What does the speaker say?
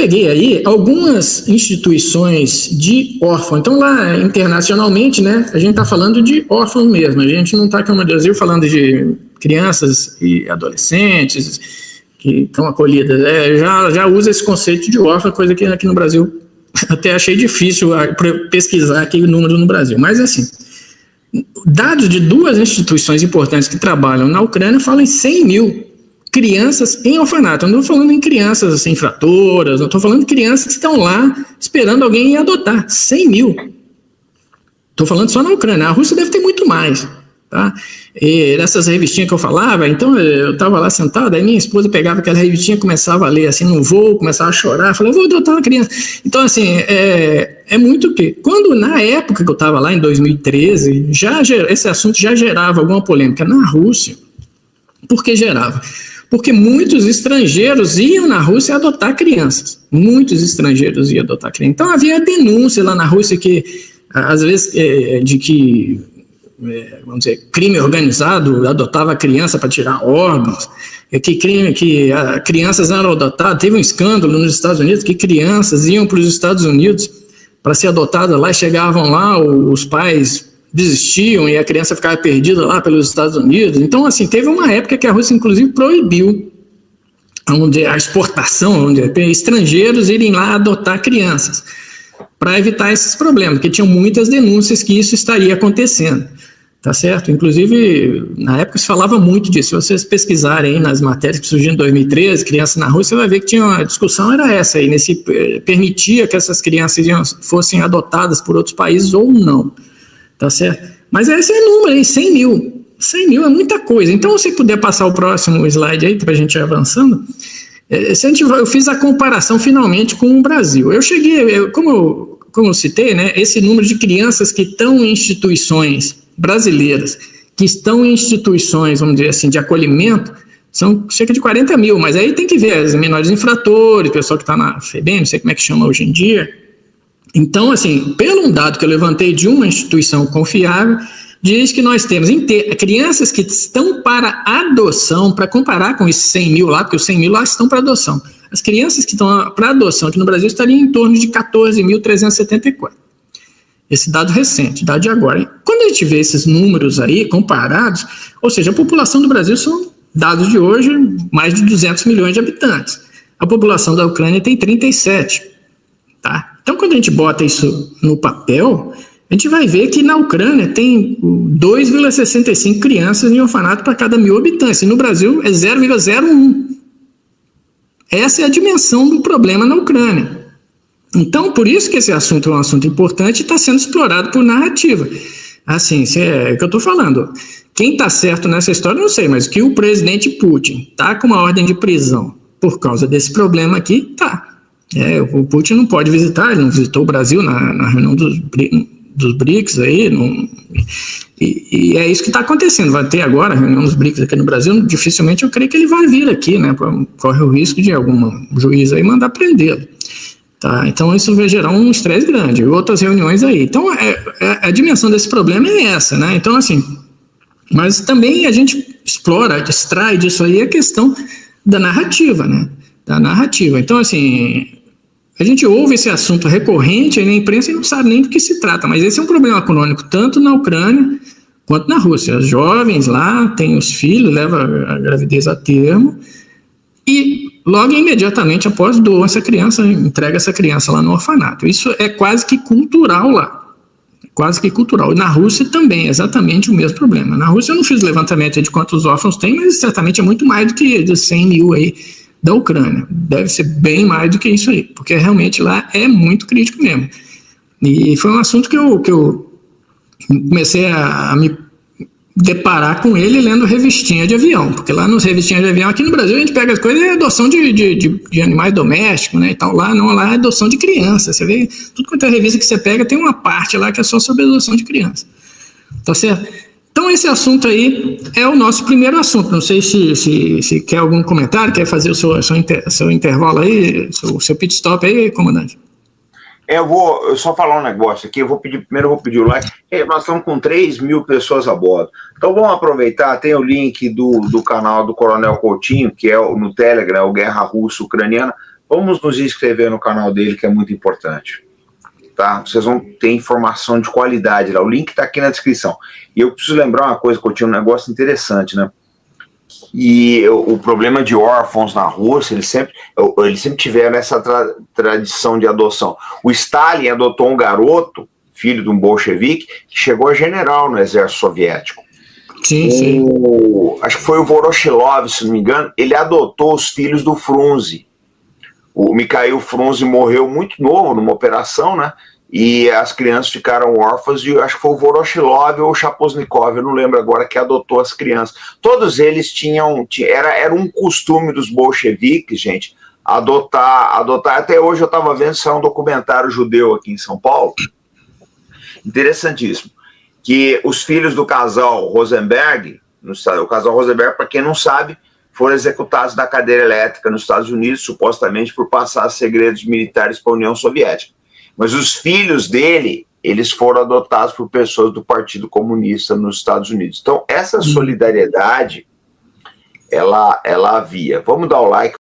peguei aí algumas instituições de órfão. Então, lá internacionalmente, né, a gente está falando de órfão mesmo. A gente não está aqui no Brasil falando de crianças e adolescentes que estão acolhidas. Já usa esse conceito de órfão, coisa que aqui no Brasil até achei difícil pesquisar aqui o número no Brasil. Mas, assim, dados de duas instituições importantes que trabalham na Ucrânia falam em 100 mil crianças em orfanato. Eu não estou falando em crianças assim, infratoras, não estou falando de crianças que estão lá esperando alguém adotar. 100 mil. Estou falando só na Ucrânia. A Rússia deve ter muito mais. Tá? E nessas revistinhas que eu falava, então eu estava lá sentado, aí minha esposa pegava aquela revistinha, começava a ler assim no voo, começava a chorar, falei, eu vou adotar uma criança. Então, assim, é muito que... Quando, na época que eu estava lá, em 2013, esse assunto já gerava alguma polêmica na Rússia. Por que gerava? Porque muitos estrangeiros iam na Rússia adotar crianças. Muitos estrangeiros iam adotar crianças. Então havia denúncia lá na Rússia que, às vezes, de que, vamos dizer, crime organizado adotava criança para tirar órgãos, que crianças eram adotadas. Teve um escândalo nos Estados Unidos que crianças iam para os Estados Unidos para ser adotadas lá, e chegavam lá, os pais desistiam e a criança ficava perdida lá pelos Estados Unidos. Então, assim, teve uma época que a Rússia, inclusive, proibiu a exportação, estrangeiros irem lá adotar crianças, para evitar esses problemas, porque tinham muitas denúncias que isso estaria acontecendo, tá certo? Inclusive, na época se falava muito disso. Se vocês pesquisarem aí nas matérias que surgiram em 2013, crianças na Rússia, vai ver que tinha uma discussão, era essa aí, permitia que essas crianças fossem adotadas por outros países ou não. Tá certo? Mas esse é o número aí, 100 mil. 100 mil é muita coisa. Então, se puder passar o próximo slide aí, para a gente ir avançando, eu fiz a comparação finalmente com o Brasil. Eu cheguei, como eu citei, né, esse número de crianças que estão em instituições brasileiras, que estão em instituições, vamos dizer assim, de acolhimento, são cerca de 40 mil. Mas aí tem que ver os menores infratores, o pessoal que está na FEBEM, não sei como é que chama hoje em dia. Então, assim, pelo um dado que eu levantei de uma instituição confiável, diz que nós temos crianças que estão para adoção, para comparar com esses 100 mil lá, porque os 100 mil lá estão para adoção. As crianças que estão para adoção aqui no Brasil estariam em torno de 14.374. Esse dado recente, dado de agora. Quando a gente vê esses números aí comparados, ou seja, a população do Brasil são, dados de hoje, mais de 200 milhões de habitantes. A população da Ucrânia tem 37, tá? Então, quando a gente bota isso no papel, a gente vai ver que na Ucrânia tem 2,65 crianças em orfanato para cada 1.000 habitantes. E no Brasil é 0,01. Essa é a dimensão do problema na Ucrânia. Então, por isso que esse assunto é um assunto importante e está sendo explorado por narrativa. Assim, é o que eu estou falando. Quem está certo nessa história, eu não sei, mas que o presidente Putin está com uma ordem de prisão por causa desse problema aqui, tá. O Putin não pode visitar, ele não visitou o Brasil na reunião dos BRICS aí, e é isso que está acontecendo. Vai ter agora a reunião dos BRICS aqui no Brasil, dificilmente eu creio que ele vai vir aqui, né? Corre o risco de algum juiz aí mandar prendê-lo. Tá? Então isso vai gerar um estresse grande, outras reuniões aí. Então a dimensão desse problema é essa, né? Então, assim, mas também a gente extrai disso aí a questão da narrativa, né? Da narrativa. Então, assim, a gente ouve esse assunto recorrente aí na imprensa e não sabe nem do que se trata, mas esse é um problema crônico, tanto na Ucrânia quanto na Rússia. Os jovens lá têm os filhos, levam a gravidez a termo e logo imediatamente após doam essa criança, entrega essa criança lá no orfanato. Isso é quase que cultural lá. Quase que cultural. E na Rússia também, exatamente o mesmo problema. Na Rússia eu não fiz levantamento de quantos órfãos tem, mas certamente é muito mais do que de 100 mil aí da Ucrânia. Deve ser bem mais do que isso aí, porque realmente lá é muito crítico mesmo. E foi um assunto que eu comecei a me deparar com ele lendo revistinha de avião, porque lá nos revistinhas de avião, aqui no Brasil a gente pega as coisas, é adoção de animais domésticos, né, e tal, lá é adoção de criança. Você vê, tudo quanto é revista que você pega, tem uma parte lá que é só sobre adoção de criança, tá certo? Então esse assunto aí é o nosso primeiro assunto. Não sei se quer algum comentário, quer fazer o seu intervalo aí, o seu pit stop aí, comandante. Eu vou só falar um negócio aqui, eu vou pedir o like. Nós estamos com 3 mil pessoas a bordo. Então vamos aproveitar, tem o link do canal do Coronel Coutinho, que é no Telegram, o Guerra Russo-Ucraniana. vamos nos inscrever no canal dele, que é muito importante. Tá? Vocês vão ter informação de qualidade lá. O link está aqui na descrição. E eu preciso lembrar uma coisa, que eu tinha um negócio interessante, né? E o problema de órfãos na Rússia, eles sempre tiveram essa tradição de adoção. O Stalin adotou um garoto, filho de um bolchevique, que chegou a general no exército soviético. Sim. Acho que foi o Voroshilov, se não me engano, ele adotou os filhos do Frunze. O Mikhail Frunze morreu muito novo numa operação, né? E as crianças ficaram órfãs, e acho que foi o Voroshilov ou o Shaposnikov, eu não lembro agora, que adotou as crianças. Todos eles era um costume dos bolcheviques, gente, adotar. Até hoje eu estava vendo, saiu um documentário judeu aqui em São Paulo, interessantíssimo, que os filhos do casal Rosenberg, o casal Rosenberg, para quem não sabe, foram executados na cadeira elétrica nos Estados Unidos, supostamente por passar segredos militares para a União Soviética. Mas os filhos dele, eles foram adotados por pessoas do Partido Comunista nos Estados Unidos. Então, essa solidariedade, ela havia. Vamos dar o like.